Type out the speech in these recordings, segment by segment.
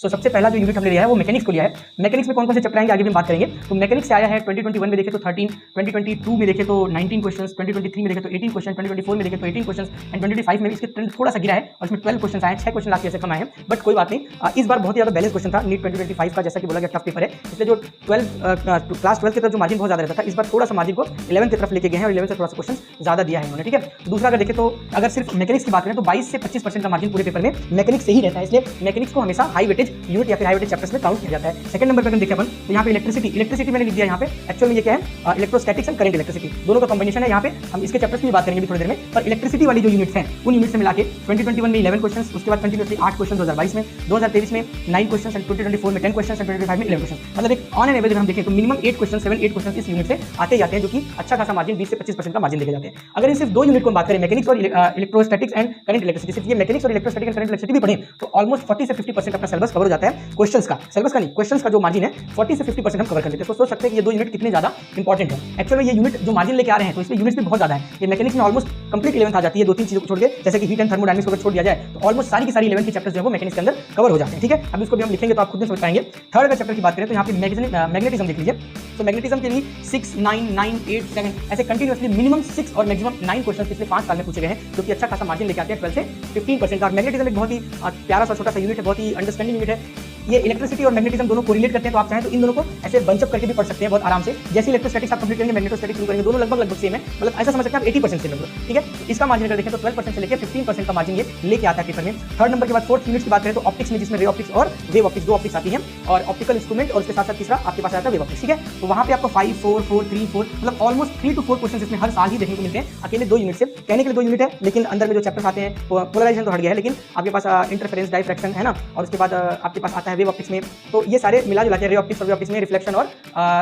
सो सबसे पहला जो यूनिट हमने लिया है वो मैकेनिक्स को लिया है। मैकेनिक्स में कौन कौन से चैप्टर आएंगे आगे भी हम बात करेंगे। तो मैकेनिक्स से आया है 2021 में देखे तो 13, 2022 में देखे तो 19 क्वेश्चंस, 2023 में देखे तो 18 क्वेश्चन, 2024 में देखे तो 18 क्वेश्चंस एंड 2025 में इसके ट्रेंड थोड़ा सा गिरा है और इसमें 12 क्वेश्चन आए, 6 क्वेश्चन लास्ट ईयर से कम आए हैं, बट कोई बात नहीं। इस बार बहुत ही ज्यादा बैलेंस क्वेश्चन था नीट 2025 का, जैसा कि बोला गया टफ पेपर है, इसलिए जो क्लास 12 की तरफ जो मार्जिन बहुत ज्यादा रहता था, इस बार थोड़ा सा मार्जिन को 11 की तरफ लेके गए हैं और 11 से थोड़ा सा क्वेश्चन ज्यादा दिया है इन्होंने, ठीक है। दूसरा अगर देखें तो अगर सिर्फ मैकेनिक्स की बात करें तो 22 से 25% का मार्जिन पूरे पेपर में मैकेनिक्स से ही रहता है, इसलिए मैकेनिक्स को हमेशा हाई वेटेज यूनिट या फिर हाई वेटेज चैप्टर्स में काउंट किया जाता है। सेकंड नंबर पर अगर देखें अपन तो यहाँ पे इलेक्ट्रिसिटी मैंने लिख दिया यहाँ पे, एक्चुअल में ये क्या है, इलेक्ट्रोस्टैटिक्स एंड करंट इलेक्ट्रिसिटी दोनों का कॉम्बिनेशन है। यहाँ पे हम इसके चैप्टर्स की बात करेंगे थोड़ी देर में, पर इलेक्ट्रिसिटी वाली जो यूनिट्स हैं उन यूनिट से मिला के 2021 में 11 क्वेश्चन, उसके बाद कंटिन्यूसली 8 क्वेश्चन 2022 में, 2023 में 9 क्वेश्चन एंड 2024 में 10 क्वेश्चन एंड 2025 में 11 क्वेश्चन, मतलब एक ऑन एन एवरेज अगर हम देखें तो मिनिमम 8 क्वेश्चन 7-8 क्वेश्चन इस यूनिट से आते जाते हैं, जो कि अच्छा खासा मार्जिन 20 से 25% का मार्जिन लेके जाते हैं। अगर इन सिर्फ दो यूनिट को बात करें, मैकेनिक्स और इलेक्ट्रोस्टैटिक्स एंड करंट इलेक्ट्रिसिटी, सिर्फ ये मैकेनिक्स और इलेक्ट्रोस्टैटिक एंड करंट इलेक्ट्रिसिटी भी पढ़ें तो ऑलमोस्ट 40 से 50% अपना सिलेबस कवर हो जाता है। क्वेश्चंस का नहीं, क्वेश्चंस का जो मार्जिन है 40 से 50% हम कवर कर लेते हैं। तो सोच सकते हैं कि ये दो यूनिट कितने ज्यादा इंपॉर्टेंट है। एक्चुअली ये यूनिट जो मार्जिन लेके आ रहे हैं तो इसमें यूनिट्स भी बहुत ज्यादा है। ये मैकेनिक्स में ऑलमोस्ट कंप्लीट 11 आ जाती है, 2-3 चीजों को छोड़ के, जैसे कि हीट एंड थर्मोडायनामिक्स को छोड़ दिया जाए तो ऑलमोस्ट सारी की सारी 11 की चैप्टर्स जो है वो मैकेनिक्स के अंदर कवर हो जाते हैं, ठीक है। अब इसको भी हम लिखेंगे तो आप खुद में समझ पाएंगे। थर्ड अगर चैप्टर की बात करें तो यहाँ पे मैग्नेटिज्म देख लीजिए। तो मैग्नेटिज्म के लिए 6, 9, 9, 8, 7 ऐसे कंटिन्यूअसली मिनिमम 6 और मैक्सिमम 9 क्वेश्चन पिछले 5 साल में पूछे गए हैं, जो कि अच्छा खासा मार्जिन लेके आते हैं 12 से 15% का। और मैग्नेटिज्म एक बहुत ही प्यारा सा छोटा सा यूनिट है, बहुत ही अंडरस्टैंडिंग यूनिट है। ये इलेक्ट्रिसिटी और मैग्नेटिज्म दोनों कोरिलेट करते हैं, तो आप चाहें तो इन दोनों को ऐसे बंचअप करके भी पढ़ सकते हैं बहुत आराम से। जैसे इलेक्ट्रोस्टैटिक्स आप कंप्लीट करेंगे, मैग्नेटोस्टैटिक्स शुरू करेंगे, दोनों लगभग सेम है, मतलब ऐसा समझ सकते हैं आप 80% सेम है, ठीक है। इसका मार्जिन अगर देखें तो 12% से लेकर 15% का मार्जिन ये लेके आता है पेपर में। थर्ड नंबर के बाद फोर्थ यूनिट की बात करें तो ऑप्टिक्स में, जिसमें रे ऑप्टिक्स और वेव ऑप्टिक्स, दो ऑप्टिक्स आती है, और ऑप्टिकल इंस्ट्रूमेंट, और उसके साथ साथ तीसरा आपके पास आता है वेव ऑप्टिक्स, ठीक है। तो वहां पे आपको 5, 4, 4, 3, 4 मतलब ऑलमोस्ट 3 to 4 क्वेश्चन इसमें हर साल ही देखने को मिलते हैं, अकेले दो यूनिट से। कहने के लिए दो यूनिट है, लेकिन अंदर में जो चैप्टर्स आते हैं पोलराइजेशन तो हट गया है, लेकिन आपके पास इंटरफेरेंस, डायफ्रैक्शन है ना, और उसके बाद आपके पास आता है वेव ऑप्टिक्स में। तो ये सारे मिला जुला के रे ऑप्टिक्स और वेव ऑप्टिक्स में रिफ्लेक्शन और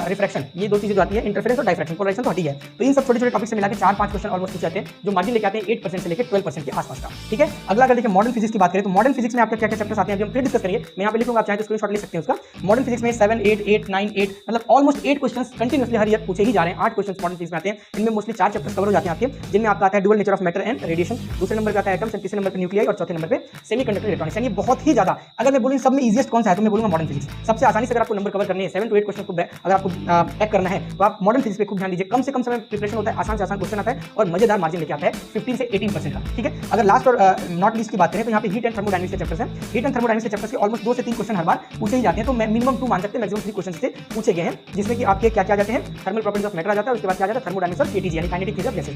रिफ्रैक्शन, ये दो चीजें जो आती है, इंटरफेरेंस और डायफ्रैक्शन, पोलराइजेशन तो हटी है। तो इन सब छोटे छोटे टॉपिक से मिला के 4-5 क्वेश्चन ऑलमोस्ट पूछे जाते हैं, जो मार्जिन लेके आते हैं 8% से लेकर 12% के आसपास का, ठीक है। अगला अगर देखिए मॉडर्न फिजिक्स की बात करें तो मॉडर्न फिजिक्स में आपके क्या क्या चैप्टर्स आते हैं अभी हम फिर डिस्कस करेंगे। मैं यहाँ पे लिखूंगा, आप चाहे तो स्क्रीनशॉट ले सकते हैं उसका। मॉडर्न फिजिक्स में 7, 8, 8, 9, 8 मतलब ऑलमोस्ट 8 क्वेश्चन कंटिन्यूअसली हर ईयर पूछे ही जा रहे हैं। 8 क्वेश्चन मॉडर्न फिजिक्स में आते हैं, इनमें मोस्टली 4 चैप्टर्स कवर हो जाते हैं आपके, जिनमें आपका आता है dual nature of matter and radiation, दूसरे नंबर पे आता है एटम्स, तीसरे नंबर पे न्यूक्लियाई, और चौथे नंबर पे सेमीकंडक्टर इलेक्ट्रॉनिक्स। यानी बहुत ही ज्यादा, अगर मैं बोलूं सब में इजीएस्ट कौन सा है तो मैं बोलूंगा मॉडर्न फिजिक्स। सबसे आसानी से अगर आपको नंबर कवर करने हैं 7 to 8 क्वेश्चन को अगर आपको पैक करना है तो आप मॉडर्न फिजिक्स पे खूब ध्यान दीजिए। कम से कम समय प्रिपरेशन होता है, आसान से आसान क्वेश्चन आता है और मजेदार मार्जिन लेके आता है 15 से 18% का, ठीक है। अगर लास्ट और नॉट लीस्ट की बात करें तो यहाँ पे हीट एंड थर्मोडायनामिक्स के चैप्टर्स हैं। हीट एंड थर्मोडायनामिक्स के चैप्टर्स के ऑलमोस्ट 2 से 3 क्वेश्चन हर बार पूछे ही जाते हैं, तो मिनिमम 2 मान सकते हैं, मैक्सिमम 3 क्वेश्चन से पूछे गए हैं, जिसमें कि आपके क्या क्या जाते हैं, थर्मल प्रॉपर्टीज ऑफ मैटर आ जाता है, उसके बाद क्या आ जाता है थर्मोडायनामिक्स और केटीजी यानी काइनेटिक थ्योरी ऑफ गैसेस।